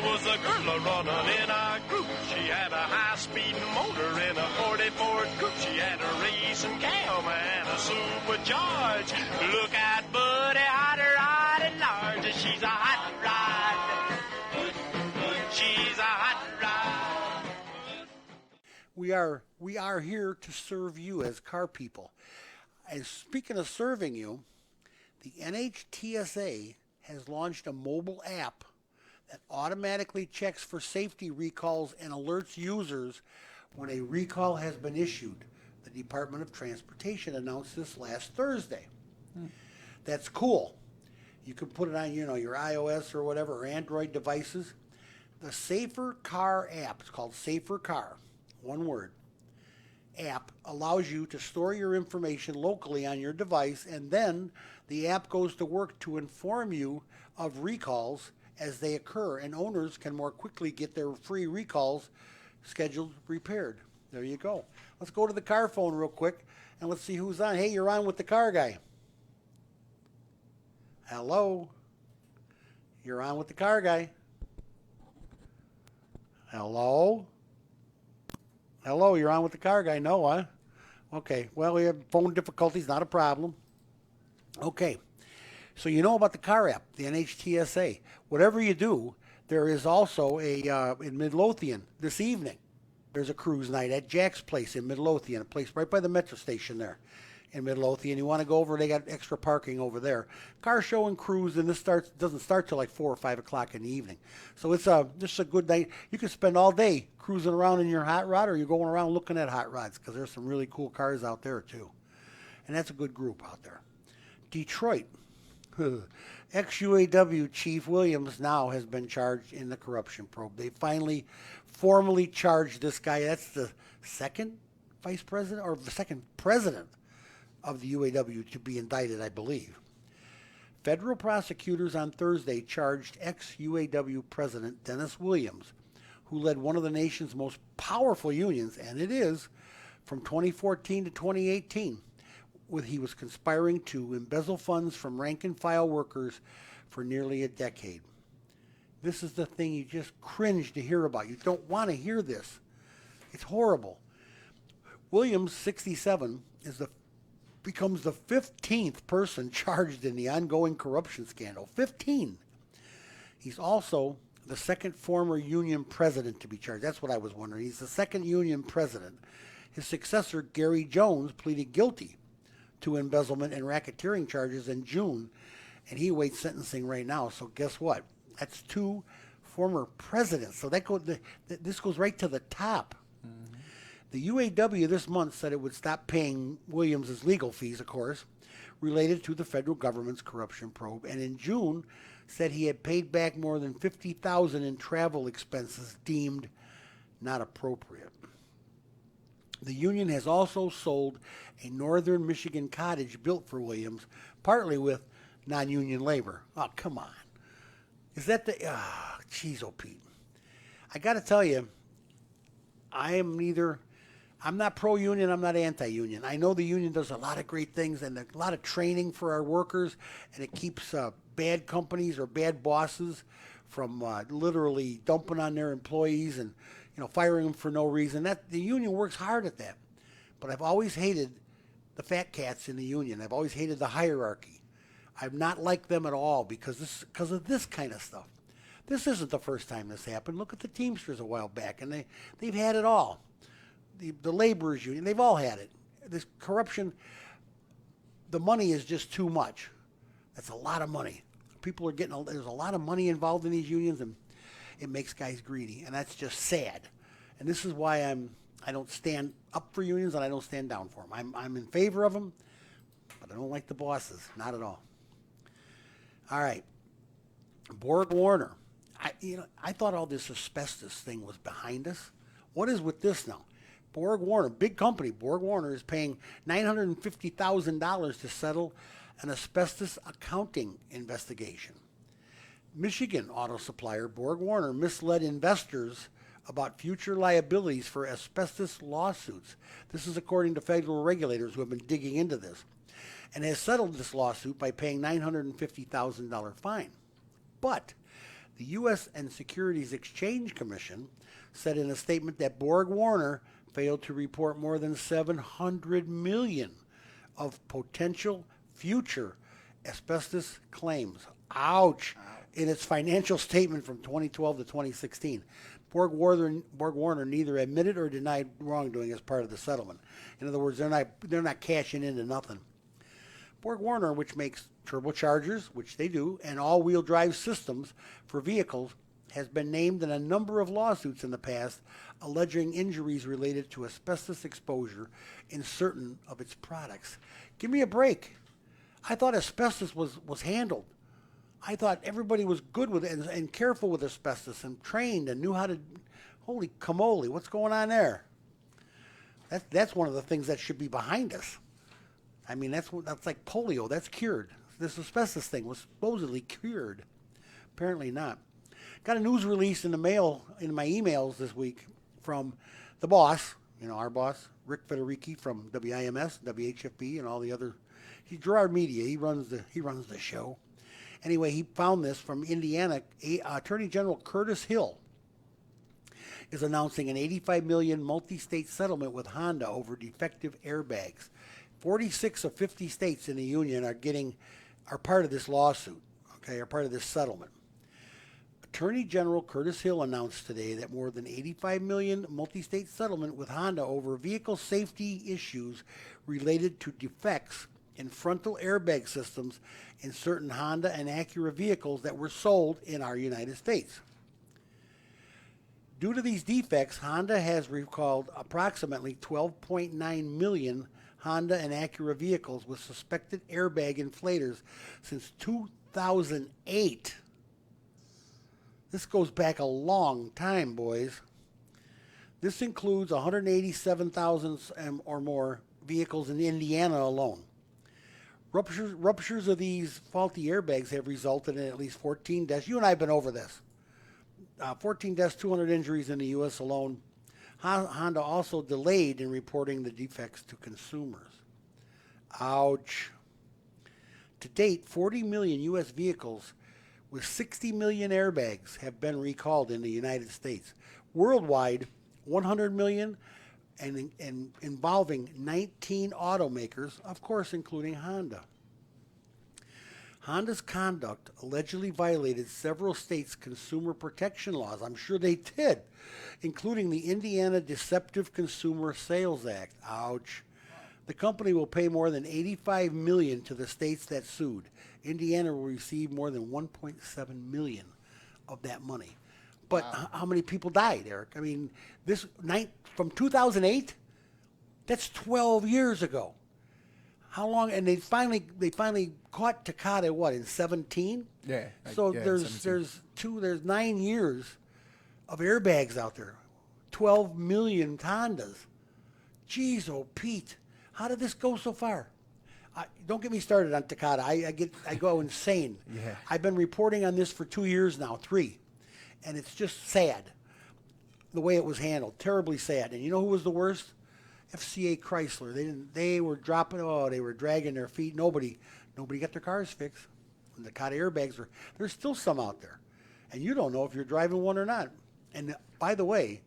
Was a girl running in our group. She had a high-speed motor in a 40 Ford coupe. She had a racing cam and a Super George. Look at Buddy, hot rod and large. She's a hot rod. She's a hot rod. We are here to serve you as car people. And speaking of serving you, the NHTSA has launched a mobile app that automatically checks for safety recalls and alerts users when a recall has been issued. The Department of Transportation announced this last Thursday. That's cool. You can put it on, your iOS or whatever, or Android devices. The Safer Car app, it's called Safer Car, one word, app allows you to store your information locally on your device, and then the app goes to work to inform you of recalls as they occur, and owners can more quickly get their free recalls scheduled repaired. There you go. Let's go to the car phone real quick, and let's see who's on. Hey, you're on with the car guy. Hello? You're on with the car guy. Hello? Hello, you're on with the car guy. No, huh? Okay, well, we have phone difficulties, not a problem. Okay. So you know about the car app, the NHTSA. Whatever you do, there is also in Midlothian this evening, there's a cruise night at Jack's Place in Midlothian, a place right by the metro station there in Midlothian. You want to go over, they got extra parking over there. Car show and cruise, and this doesn't start till like 4 or 5 o'clock in the evening. So it's just a good night. You can spend all day cruising around in your hot rod, or you're going around looking at hot rods, because there's some really cool cars out there too. And that's a good group out there. Detroit. Ex-UAW Chief Williams now has been charged in the corruption probe. They finally formally charged this guy. That's the second vice president or the second president of the UAW to be indicted, I believe. Federal prosecutors on Thursday charged ex-UAW President Dennis Williams, who led one of the nation's most powerful unions, and it is, from 2014 to 2018. He was conspiring to embezzle funds from rank-and-file workers for nearly a decade. This is the thing you just cringe to hear about. You don't want to hear this. It's horrible. Williams, 67, becomes the 15th person charged in the ongoing corruption scandal. 15. He's also the second former union president to be charged. That's what I was wondering. He's the second union president. His successor, Gary Jones, pleaded guilty to embezzlement and racketeering charges in June, and he awaits sentencing right now. So guess what? That's 2 former presidents. So this goes right to the top. Mm-hmm. The UAW this month said it would stop paying Williams' legal fees, of course, related to the federal government's corruption probe, and in June said he had paid back more than $50,000 in travel expenses deemed not appropriate. The union has also sold a northern Michigan cottage built for Williams, partly with non-union labor. Oh, come on. Is that the... Jeez, oh, Pete. I got to tell you, I'm not pro-union, I'm not anti-union. I know the union does a lot of great things and a lot of training for our workers, and it keeps bad companies or bad bosses from literally dumping on their employees and firing them for no reason. That the union works hard at that. But I've always hated the fat cats in the union. I've always hated the hierarchy. I've not liked them at all because of this kind of stuff. This isn't the first time this happened. Look at the Teamsters a while back, and they've had it all. The laborers union, they've all had it. This corruption, the money is just too much. That's a lot of money. People are there's a lot of money involved in these unions, and it makes guys greedy, and that's just sad. And this is why I don't stand up for unions and I don't stand down for them. I'm in favor of them, but I don't like the bosses, not at all. All right, Borg Warner. I thought all this asbestos thing was behind us. What is with this now? Borg Warner, big company, Borg Warner is paying $950,000 to settle an asbestos accounting investigation. Michigan auto supplier Borg Warner misled investors about future liabilities for asbestos lawsuits. This is according to federal regulators who have been digging into this. and has settled this lawsuit by paying $950,000 fine. But the U.S. and Securities Exchange Commission said in a statement that Borg Warner failed to report more than $700 million of potential future asbestos claims. Ouch! In its financial statement from 2012 to 2016. Borg Warner neither admitted or denied wrongdoing as part of the settlement. In other words, they're not cashing into nothing. Borg Warner, which makes turbochargers, which they do, and all-wheel drive systems for vehicles, has been named in a number of lawsuits in the past alleging injuries related to asbestos exposure in certain of its products. Give me a break. I thought asbestos was handled. I thought everybody was good with it and careful with asbestos and trained and knew how to. Holy camole, what's going on there? That's one of the things that should be behind us. I mean, that's like polio. That's cured. This asbestos thing was supposedly cured. Apparently not. Got a news release in the mail, in my emails this week from the boss, our boss, Rick Federici from WIMS, WHFB, and all the other. He's Gerard Media. He runs the show. Anyway, he found this from Indiana. Attorney General Curtis Hill is announcing an $85 million multi-state settlement with Honda over defective airbags. 46 of 50 states in the union are part of this lawsuit, are part of this settlement. Attorney General Curtis Hill announced today that more than $85 million multi-state settlement with Honda over vehicle safety issues related to defects in frontal airbag systems in certain Honda and Acura vehicles that were sold in our United States. Due to these defects, Honda has recalled approximately 12.9 million Honda and Acura vehicles with suspected airbag inflators since 2008. This goes back a long time, boys. This includes 187,000 or more vehicles in Indiana alone. Ruptures of these faulty airbags have resulted in at least 14 deaths. You and I have been over this. 14 deaths, 200 injuries in the U.S. alone. Honda also delayed in reporting the defects to consumers. Ouch. To date, 40 million U.S. vehicles with 60 million airbags have been recalled in the United States. Worldwide, 100 million and involving 19 automakers, of course, including Honda. Honda's conduct allegedly violated several states' consumer protection laws. I'm sure they did, including the Indiana Deceptive Consumer Sales Act. Ouch. The company will pay more than $85 million to the states that sued. Indiana will receive more than $1.7 million of that money. But wow. How many people died, Eric? I mean, this night from 2008, that's 12 years ago. How long? And they finally caught Takata in 17? Yeah. So there's 9 years of airbags out there. 12 million Hondas. Jeez, oh Pete, how did this go so far? Don't get me started on Takata. I go insane. Yeah. I've been reporting on this for 2 years now, 3, and it's just sad the way it was handled. Terribly sad. And you know who was the worst? FCA Chrysler. They were dropping. Oh, they were dragging their feet. Nobody got their cars fixed. And the Takata airbags there's still some out there, and you don't know if you're driving one or not. And by the way,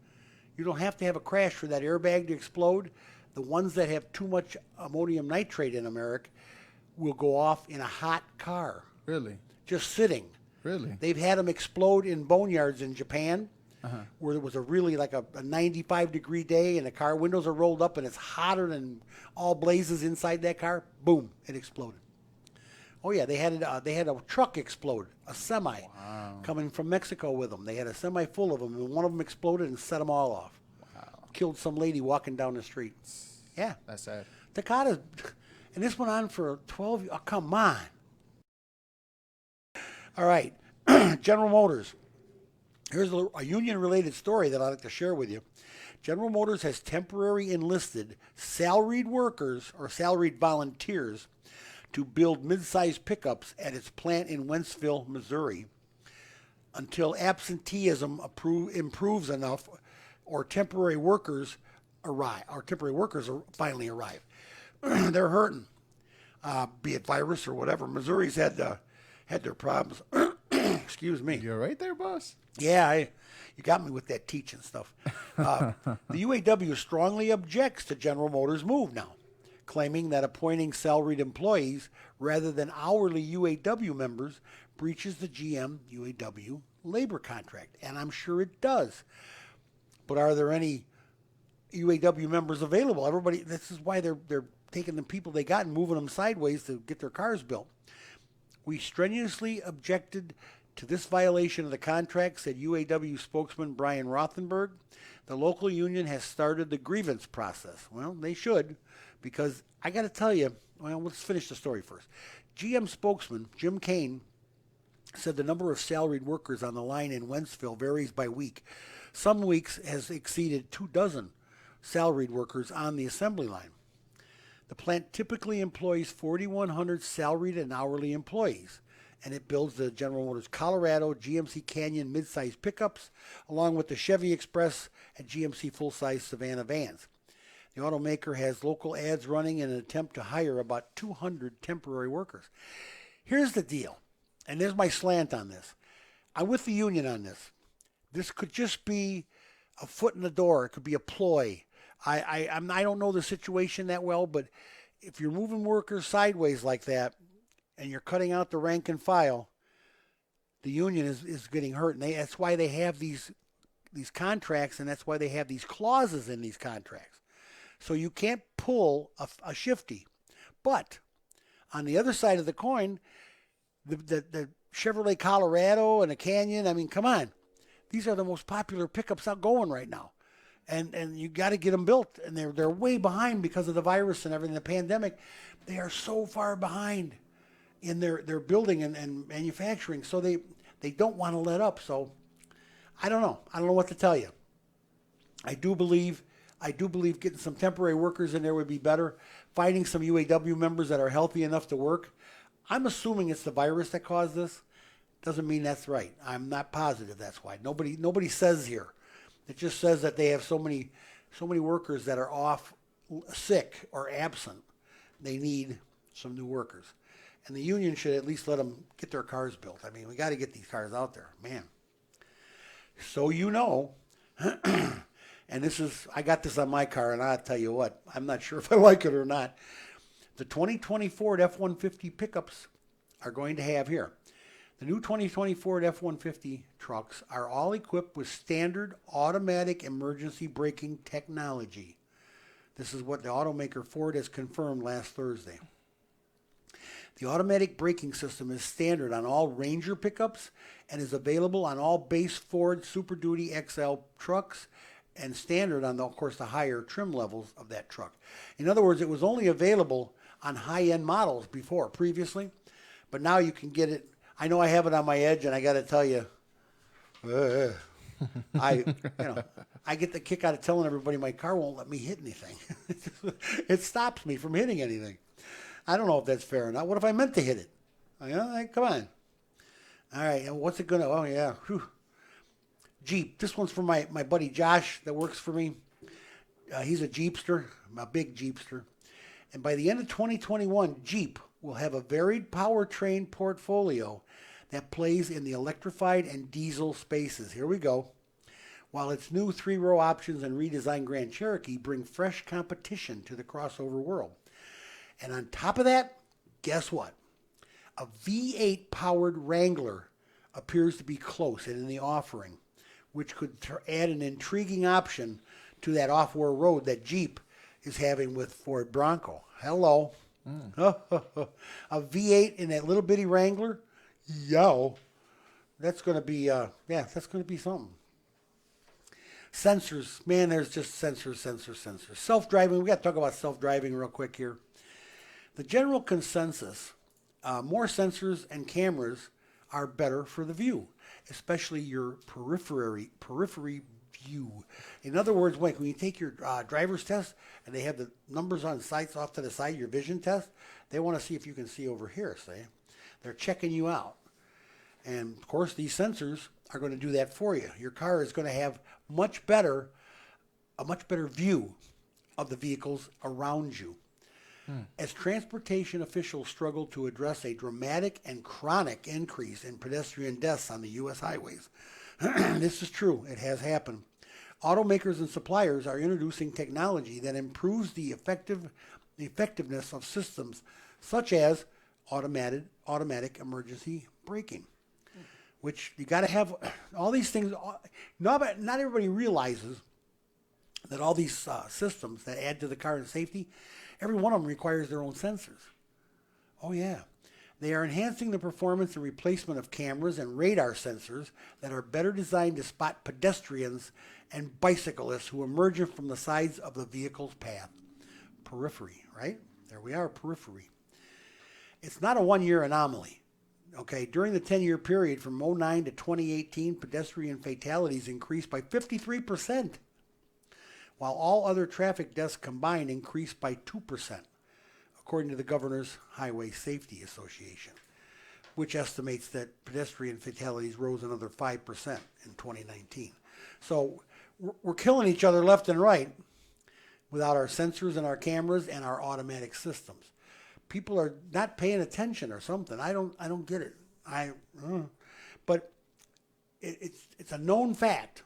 you don't have to have a crash for that airbag to explode. The ones that have too much ammonium nitrate in America will go off in a hot car. Really? Just sitting. Really? They've had them explode in boneyards in Japan, where there was a really like a 95-degree day and the car windows are rolled up and it's hotter than all blazes inside that car. Boom, it exploded. Oh yeah, they had a truck explode, a semi, coming from Mexico with them. They had a semi full of them, and one of them exploded and set them all off. Wow. Killed some lady walking down the street. Yeah. That's sad. Takata, and this went on for 12 years. Oh, come on. All right. General Motors. Here's a union-related story that I'd like to share with you. General Motors has temporarily enlisted salaried workers or salaried volunteers to build mid-sized pickups at its plant in Wentzville, Missouri, until absenteeism improves enough or temporary workers finally arrive. They're hurting. be it virus or whatever. Missouri's had their problems. Excuse me. You're right there, boss. Yeah, you got me with that teaching stuff. The UAW strongly objects to General Motors' move now, claiming that appointing salaried employees rather than hourly UAW members breaches the GM UAW labor contract, and I'm sure it does. But are there any UAW members available? Everybody. This is why they're taking the people they got and moving them sideways to get their cars built. We strenuously objected to this violation of the contract, said UAW spokesman Brian Rothenberg. The local union has started the grievance process. Well, they should, because I got to tell you, well, let's finish the story first. GM spokesman Jim Kane said the number of salaried workers on the line in Wentzville varies by week. Some weeks has exceeded 24 salaried workers on the assembly line. The plant typically employs 4,100 salaried and hourly employees, and it builds the General Motors Colorado, GMC Canyon midsize pickups, along with the Chevy Express and GMC full-size Savannah vans. The automaker has local ads running in an attempt to hire about 200 temporary workers. Here's the deal, and there's my slant on this. I'm with the union on this. This could just be a foot in the door. It could be a ploy. I don't know the situation that well, but if you're moving workers sideways like that and you're cutting out the rank and file, the union is getting hurt. And that's why they have these contracts, and that's why they have these clauses in these contracts. So you can't pull a shifty. But on the other side of the coin, the Chevrolet Colorado and the Canyon, I mean, come on. These are the most popular pickups out going right now. And you got to get them built. And they're way behind because of the virus and everything, the pandemic. They are so far behind in their building and manufacturing. So they don't want to let up. So I don't know. I don't know what to tell you. I do believe getting some temporary workers in there would be better. Finding some UAW members that are healthy enough to work. I'm assuming it's the virus that caused this. Doesn't mean that's right. I'm not positive that's why. Nobody says here. It just says that they have so many workers that are off sick or absent. They need some new workers. And the union should at least let them get their cars built. I mean, we got to get these cars out there, man. So you know, and I got this on my car, and I'll tell you what, I'm not sure if I like it or not. The 2020 Ford F-150 pickups are going to have here. The new 2020 Ford F-150 trucks are all equipped with standard automatic emergency braking technology. This is what the automaker Ford has confirmed last Thursday. The automatic braking system is standard on all Ranger pickups and is available on all base Ford Super Duty XL trucks and standard on, of course, the higher trim levels of that truck. In other words, it was only available on high-end models previously, but now you can get it. I know I have it on my Edge, and I got to tell you, I get the kick out of telling everybody my car won't let me hit anything. It stops me from hitting anything. I don't know if that's fair or not. What if I meant to hit it? Come on. All right, and what's it gonna? Oh yeah, whew. Jeep. This one's from my buddy Josh that works for me. He's a Jeepster, a big Jeepster, and by the end of 2021, Jeep will have a varied powertrain portfolio that plays in the electrified and diesel spaces. Here we go. While its new 3-row options and redesigned Grand Cherokee bring fresh competition to the crossover world. And on top of that, guess what? A V8 powered Wrangler appears to be close and in the offering, which could add an intriguing option to that off-war road that Jeep is having with Ford Bronco. Hello. A V8 in that little bitty Wrangler? Yo. That's going to be, that's going to be something. Sensors. Man, there's just sensors. Self-driving. We got to talk about self-driving real quick here. The general consensus, more sensors and cameras are better for the view, especially your periphery view. In other words, when you take your driver's test and they have the numbers on sights off to the side, your vision test, they want to see if you can see over here, see? They're checking you out. And, of course, these sensors are going to do that for you. Your car is going to have a much better view of the vehicles around you. as transportation officials struggle to address a dramatic and chronic increase in pedestrian deaths on the U.S. highways. This is true. It has happened. Automakers and suppliers are introducing technology that improves the effectiveness of systems such as automatic emergency braking, which you got to have all these things. Not everybody realizes that all these systems that add to the car and safety, every one of them requires their own sensors. Oh, yeah. They are enhancing the performance and replacement of cameras and radar sensors that are better designed to spot pedestrians and bicyclists who emerge from the sides of the vehicle's path. Periphery, right? There we are, periphery. It's not a one-year anomaly. Okay, during the 10-year period from 2009 to 2018, pedestrian fatalities increased by 53%, while all other traffic deaths combined increased by 2%, according to the Governor's Highway Safety Association, which estimates that pedestrian fatalities rose another 5% in 2019. So we're killing each other left and right without our sensors and our cameras and our automatic systems. People are not paying attention or something. I don't get it. But it's a known fact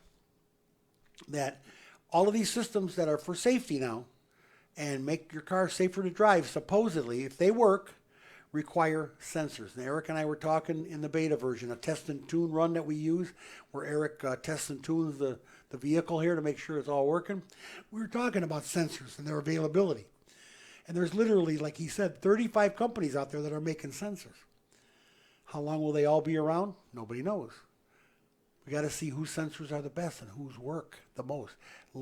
that all of these systems that are for safety now and make your car safer to drive, supposedly, if they work, require sensors. And Eric and I were talking in the beta version, a test and tune run that we use, where Eric tests and tunes the vehicle here to make sure it's all working. We were talking about sensors and their availability. And there's literally, like he said, 35 companies out there that are making sensors. How long will they all be around? Nobody knows. We got to see whose sensors are the best and whose work the most. The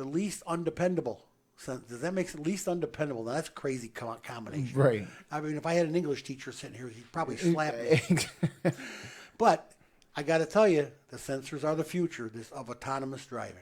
least undependable. Does that make it least undependable? Now, that's a crazy combination. Right. I mean, if I had an English teacher sitting here, he'd probably slap me. But I got to tell you, the sensors are the future of autonomous driving.